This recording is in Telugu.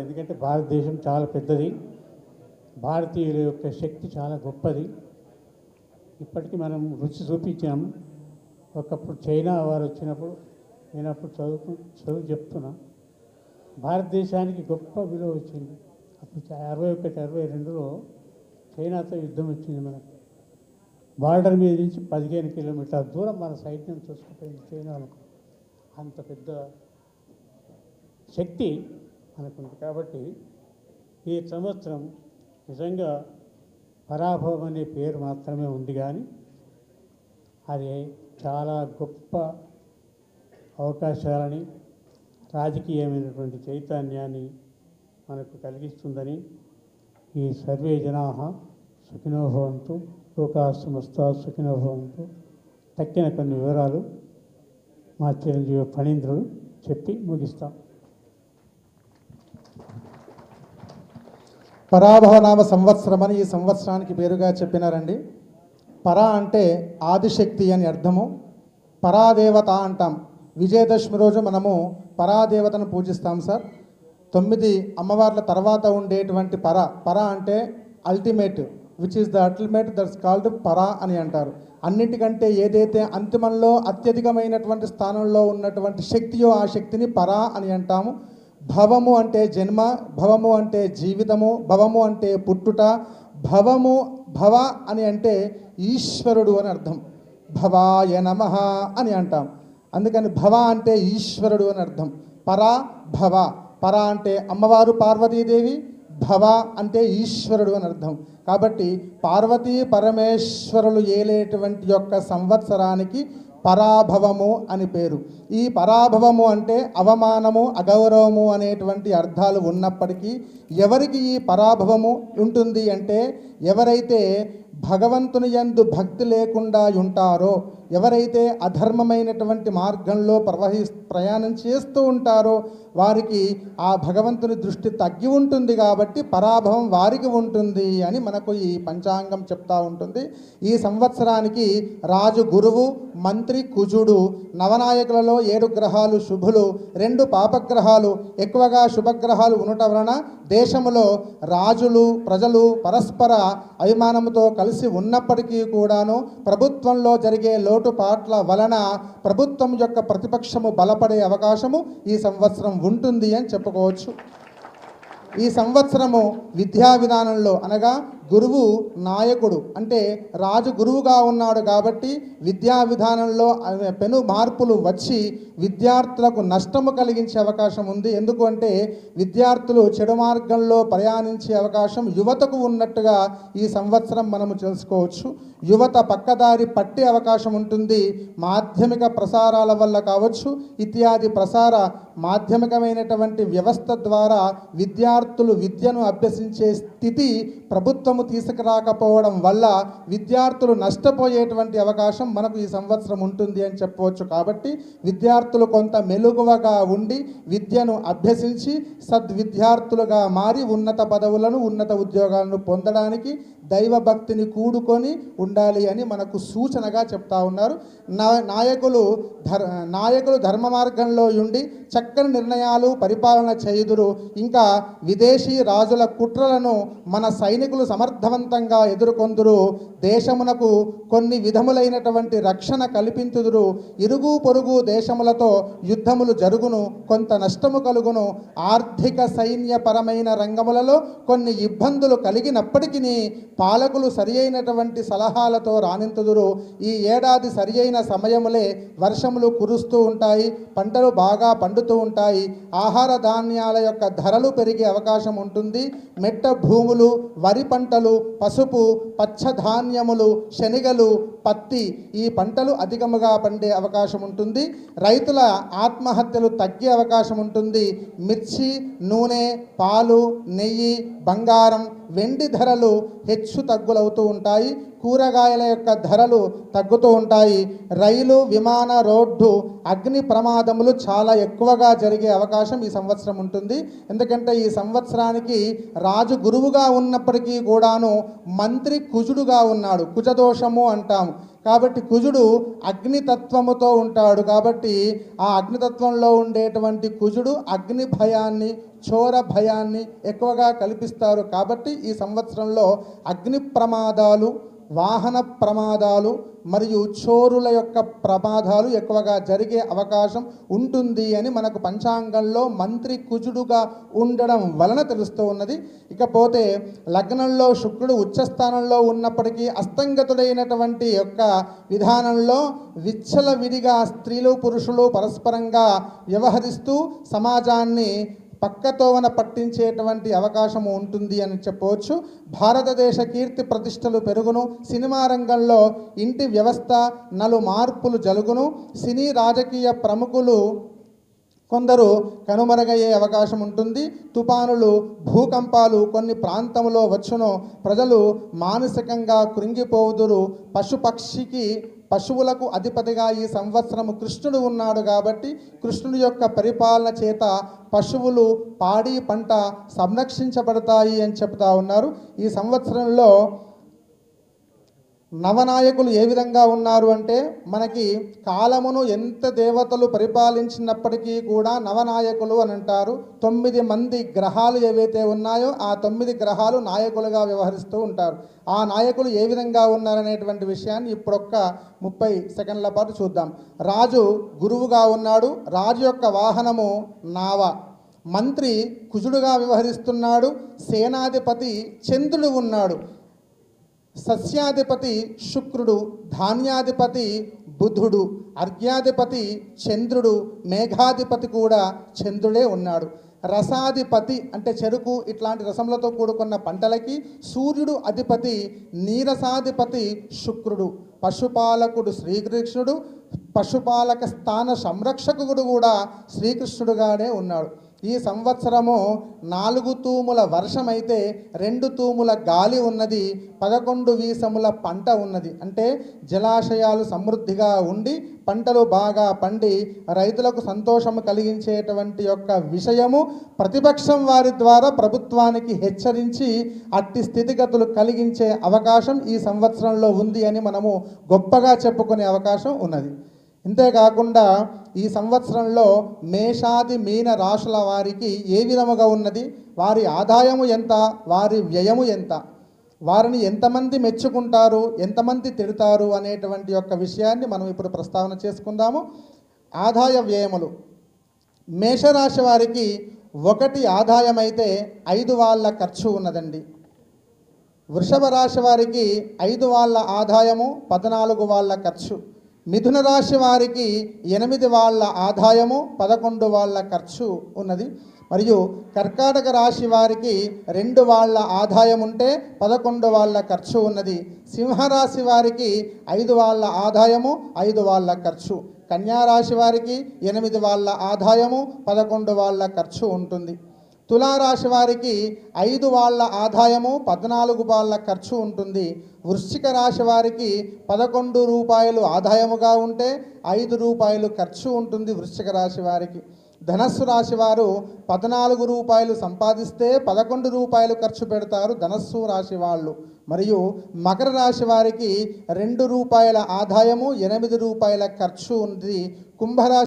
ఎందుకంటే భారతదేశం చాలా పెద్దది, భారతీయుల యొక్క శక్తి చాలా గొప్పది. ఇప్పటికీ మనం రుచి చూపించాము. ఒకప్పుడు చైనా వారు వచ్చినప్పుడు నేను అప్పుడు చదువు చెప్తున్నా, భారతదేశానికి గొప్ప విలువ వచ్చింది. అప్పుడు 61, 62లో చైనాతో యుద్ధం వచ్చింది. మనకు బార్డర్ మీద నుంచి 15 కిలోమీటర్ల దూరం మన సైన్యం చూసుకుపోయింది చైనాలకు. అంత పెద్ద శక్తి అనుకుంది. కాబట్టి ఈ సంవత్సరం నిజంగా పరాభవం అనే పేరు మాత్రమే ఉంది, కానీ అది చాలా గొప్ప అవకాశాలని, రాజకీయమైనటువంటి చైతన్యాన్ని మనకు కలిగిస్తుందని ఈ సర్వే జనాః సుఖినో భవంతు, లోకాః సమస్తాః సుఖినో భవంతు తక్కిన కొన్ని వివరాలు మా చిరంజీవి ఫణీంద్రుడు చెప్పి ముగిస్తాం. పరాభవనామ సంవత్సరం అని ఈ సంవత్సరానికి పేరుగా చెప్పినారండి. పరా అంటే ఆదిశక్తి అని అర్థము. పరాదేవత అంటాం. విజయదశమి రోజు మనము పరాదేవతను పూజిస్తాం సార్. 9 అమ్మవార్ల తర్వాత ఉండేటువంటి పర అంటే ultimate, which is the ultimate, that's called పరా అని అంటారు. అన్నిటికంటే ఏదైతే అంతిమంలో అత్యధికమైనటువంటి స్థానంలో ఉన్నటువంటి శక్తియో ఆ శక్తిని పరా అని అంటాము. భవము అంటే జన్మ, భవము అంటే జీవితము, భవము అంటే పుట్టుట, భవ అని అంటే ఈశ్వరుడు అని అర్థం. భవాయ నమః అని అంటాం. అందుకని భవ అంటే ఈశ్వరుడు అని అర్థం. పరా భవ, పర అంటే అమ్మవారు పార్వతీదేవి, భవ అంటే ఈశ్వరుడు అని అర్థం. కాబట్టి పార్వతీ పరమేశ్వరులు ఏలేటువంటి యొక్క సంవత్సరానికి పరాభవము అని పేరు. ఈ పరాభవము అంటే అవమానము, అగౌరవము అనేటువంటి అర్థాలు ఉన్నప్పటికీ ఎవరికి ఈ పరాభవము ఉంటుంది అంటే ఎవరైతే భగవంతుని యందు భక్తి లేకుండా ఉంటారో, ఎవరైతే అధర్మమైనటువంటి మార్గంలో ప్రయాణం చేస్తూ ఉంటారో వారికి ఆ భగవంతుని దృష్టి తగ్గి ఉంటుంది. కాబట్టి పరాభవం వారికి ఉంటుంది అని మనకు ఈ పంచాంగం చెప్తా ఉంటుంది. ఈ సంవత్సరానికి రాజు గురువు, మంత్రి కుజుడు, నవనాయకులలో 7 గ్రహాలు శుభులు, 2 పాపగ్రహాలు, ఎక్కువగా శుభగ్రహాలు ఉండటం వలన దేశంలో రాజులు ప్రజలు పరస్పర అభిమానంతో కలిసి ఉన్నప్పటికీ కూడాను ప్రభుత్వంలో జరిగే లోటుపాట్ల వలన ప్రభుత్వం యొక్క ప్రతిపక్షము బలపడే అవకాశము ఈ సంవత్సరం ఉంటుంది అని చెప్పుకోవచ్చు. ఈ సంవత్సరము విద్యా విధానంలో అనగా గురువు నాయకుడు అంటే రాజు గురువుగా ఉన్నాడు కాబట్టి విద్యా విధానంలో పెను మార్పులు వచ్చి విద్యార్థులకు నష్టము కలిగించే అవకాశం ఉంది. ఎందుకు అంటే విద్యార్థులు చెడు మార్గంలో ప్రయాణించే అవకాశం యువతకు ఉన్నట్టుగా ఈ సంవత్సరం మనము తెలుసుకోవచ్చు. యువత పక్కదారి పట్టే అవకాశం ఉంటుంది. మాధ్యమిక ప్రసారాల వల్ల కావచ్చు, ఇత్యాది ప్రసార మాధ్యమికమైనటువంటి వ్యవస్థ ద్వారా విద్యార్థులు విద్యను అభ్యసించే స్థితి ప్రభుత్వము తీసుకురాకపోవడం వల్ల విద్యార్థులు నష్టపోయేటువంటి అవకాశం మనకు ఈ సంవత్సరం ఉంటుంది అని చెప్పవచ్చు. కాబట్టి విద్యార్థులు కొంత మెలుగువగా ఉండి విద్యను అభ్యసించి సద్విద్యార్థులుగా మారి ఉన్నత పదవులను, ఉన్నత ఉద్యోగాలను పొందడానికి దైవభక్తిని కూడుకొని ఉండాలి అని మనకు సూచనగా చెప్తా ఉన్నారు. నాయకులు ధర్మ మార్గంలో ఉండి చక్కని నిర్ణయాలు పరిపాలన చేయుదురు. ఇంకా విదేశీ రాజుల కుట్రలను మన సైనికులు సమర్థవంతంగా ఎదుర్కొందురు. దేశమునకు కొన్ని విధములైనటువంటి రక్షణ కల్పించుదురు. ఇరుగు పొరుగు దేశములతో యుద్ధములు జరుగును, కొంత నష్టము కలుగును. ఆర్థిక సైన్యపరమైన రంగములలో కొన్ని ఇబ్బందులు కలిగినప్పటికీ పాలకులు సరి అయినటువంటి సలహాలతో రాణింతుదురు. ఈ ఏడాది సరి అయిన సమయములే వర్షములు కురుస్తూ ఉంటాయి, పంటలు బాగా పండుతూ ఉంటాయి, ఆహార ధాన్యాల యొక్క ధరలు పెరిగే అవకాశం ఉంటుంది. మెట్ట భూములు, వరి పంటలు, పసుపు, పచ్చధాన్యములు, శనగలు, పత్తి ఈ పంటలు అధికముగా పండే అవకాశం ఉంటుంది. రైతుల ఆత్మహత్యలు తగ్గే అవకాశం ఉంటుంది. మిర్చి, నూనె, పాలు, నెయ్యి, బంగారం, వెండి ధరలు హెచ్చు తగ్గులవుతూ ఉంటాయి. కూరగాయల యొక్క ధరలు తగ్గుతూ ఉంటాయి. రైలు, విమాన, రోడ్డు అగ్ని ప్రమాదములు చాలా ఎక్కువగా జరిగే అవకాశం ఈ సంవత్సరం ఉంటుంది. ఎందుకంటే ఈ సంవత్సరానికి రాజు గురువుగా ఉన్నప్పటికీ కూడాను మంత్రి కుజుడుగా ఉన్నాడు. కుజదోషము అంటాము. కాబట్టి కుజుడు అగ్నితత్వముతో ఉంటాడు. కాబట్టి ఆ అగ్నితత్వంలో ఉండేటువంటి కుజుడు అగ్ని భయాన్ని చోర భయాన్ని ఎక్కువగా కల్పిస్తారు. కాబట్టి ఈ సంవత్సరంలో అగ్ని ప్రమాదాలు, వాహన ప్రమాదాలు మరియు చోరుల యొక్క ప్రమాదాలు ఎక్కువగా జరిగే అవకాశం ఉంటుంది అని మనకు పంచాంగంలో మంత్రి కుజుడుగా ఉండడం వలన తెలుస్తూ ఉన్నది. ఇకపోతే లగ్నంలో శుక్రుడు ఉచ్చస్థానంలో ఉన్నప్పటికీ అస్తంగతుడైనటువంటి యొక్క విధానంలో విచ్చలవిడిగా స్త్రీలు పురుషులు పరస్పరంగా వ్యవహరిస్తూ సమాజాన్ని పక్కతోవన పట్టించేటువంటి అవకాశం ఉంటుంది అని చెప్పవచ్చు. భారతదేశ కీర్తి ప్రతిష్టలు పెరుగును. సినిమా రంగంలో ఇంటి వ్యవస్థ నలు మార్పులు జరుగును. సినీ రాజకీయ ప్రముఖులు కొందరు కనుమరుగయ్యే అవకాశం ఉంటుంది. తుఫానులు, భూకంపాలు కొన్ని ప్రాంతంలో వచ్చును. ప్రజలు మానసికంగా కృంగిపోవుదురు. పశువులకు అధిపతిగా ఈ సంవత్సరము కృష్ణుడు ఉన్నాడు కాబట్టి కృష్ణుడి యొక్క పరిపాలన చేత పశువులు, పాడి పంట సంరక్షించబడతాయి అని చెప్తా ఉన్నారు. ఈ సంవత్సరంలో నవనాయకులు ఏ విధంగా ఉన్నారు అంటే, మనకి కాలమును ఎంత దేవతలు పరిపాలించినప్పటికీ కూడా నవనాయకులు అని అంటారు. 9 మంది గ్రహాలు ఏవైతే ఉన్నాయో ఆ 9 గ్రహాలు నాయకులుగా వ్యవహరిస్తూ ఉంటారు. ఆ నాయకులు ఏ విధంగా ఉన్నారనేటువంటి విషయాన్ని ఇప్పుడొక్క 30 సెకండ్ల పాటు చూద్దాం. రాజు గురువుగా ఉన్నాడు. రాజు యొక్క వాహనము నావ. మంత్రి కుజుడుగా వ్యవహరిస్తున్నాడు. సేనాధిపతి చంద్రుడు ఉన్నాడు. సస్యాధిపతి శుక్రుడు, ధాన్యాధిపతి బుధుడు, అర్ఘ్యాధిపతి చంద్రుడు, మేఘాధిపతి కూడా చంద్రుడే ఉన్నాడు. రసాధిపతి అంటే చెరుకు ఇట్లాంటి రసములతో కూడుకున్న పంటలకి సూర్యుడు అధిపతి, నీరసాధిపతి శుక్రుడు, పశుపాలకుడు శ్రీకృష్ణుడు, పశుపాలక స్థాన సంరక్షకుడు కూడా శ్రీకృష్ణుడుగానే ఉన్నాడు. ఈ సంవత్సరము 4 తూముల వర్షమైతే 2 తూముల గాలి ఉన్నది. 11 వీసముల పంట ఉన్నది. అంటే జలాశయాలు సమృద్ధిగా ఉండి పంటలు బాగా పండి రైతులకు సంతోషము కలిగించేటువంటి యొక్క విషయము ప్రతిపక్షం వారి ద్వారా ప్రభుత్వానికి హెచ్చరించి అట్టి స్థితిగతులు కలిగించే అవకాశం ఈ సంవత్సరంలో ఉంది అని మనము గొప్పగా చెప్పుకునే అవకాశం ఉన్నది. ఇంతేకాకుండా ఈ సంవత్సరంలో మేషాది మీన రాశుల వారికి ఏ విధముగా ఉన్నది, వారి ఆదాయము ఎంత, వారి వ్యయము ఎంత, వారిని ఎంతమంది మెచ్చుకుంటారు, ఎంతమంది తిడతారు అనేటువంటి యొక్క విషయాన్ని మనం ఇప్పుడు ప్రస్తావన చేసుకుందాము. ఆదాయ వ్యయములు. మేషరాశి వారికి 1 ఆదాయం అయితే 5 వాళ్ళ ఖర్చు ఉన్నదండి. వృషభ రాశి వారికి 5 వాళ్ళ ఆదాయము 14 వాళ్ళ ఖర్చు. మిథున రాశి వారికి 8 వాళ్ళ ఆదాయము 11 వాళ్ళ ఖర్చు ఉన్నది. మరియు కర్కాటక రాశి వారికి 2 వాళ్ళ ఆదాయం ఉంటే 11 వాళ్ళ ఖర్చు ఉన్నది. సింహరాశి వారికి 5 వాళ్ళ ఆదాయము 5 వాళ్ళ ఖర్చు. కన్యారాశి వారికి 8 వాళ్ళ ఆదాయము 11 వాళ్ళ ఖర్చు ఉంటుంది. తులారాశి వారికి 5 వాళ్ళ ఆదాయము 14 వాళ్ళ ఖర్చు ఉంటుంది. వృశ్చిక రాశి వారికి 11 రూపాయలు ఆదాయముగా ఉంటే 5 రూపాయలు ఖర్చు ఉంటుంది వృశ్చిక రాశి వారికి. ధనస్సు రాశి వారు 14 రూపాయలు సంపాదిస్తే 11 రూపాయలు ఖర్చు పెడతారు ధనస్సు రాశి వాళ్ళు. మరియు మకర రాశి వారికి 2 రూపాయల ఆదాయము 8 రూపాయల ఖర్చు ఉంది. కుంభరాశి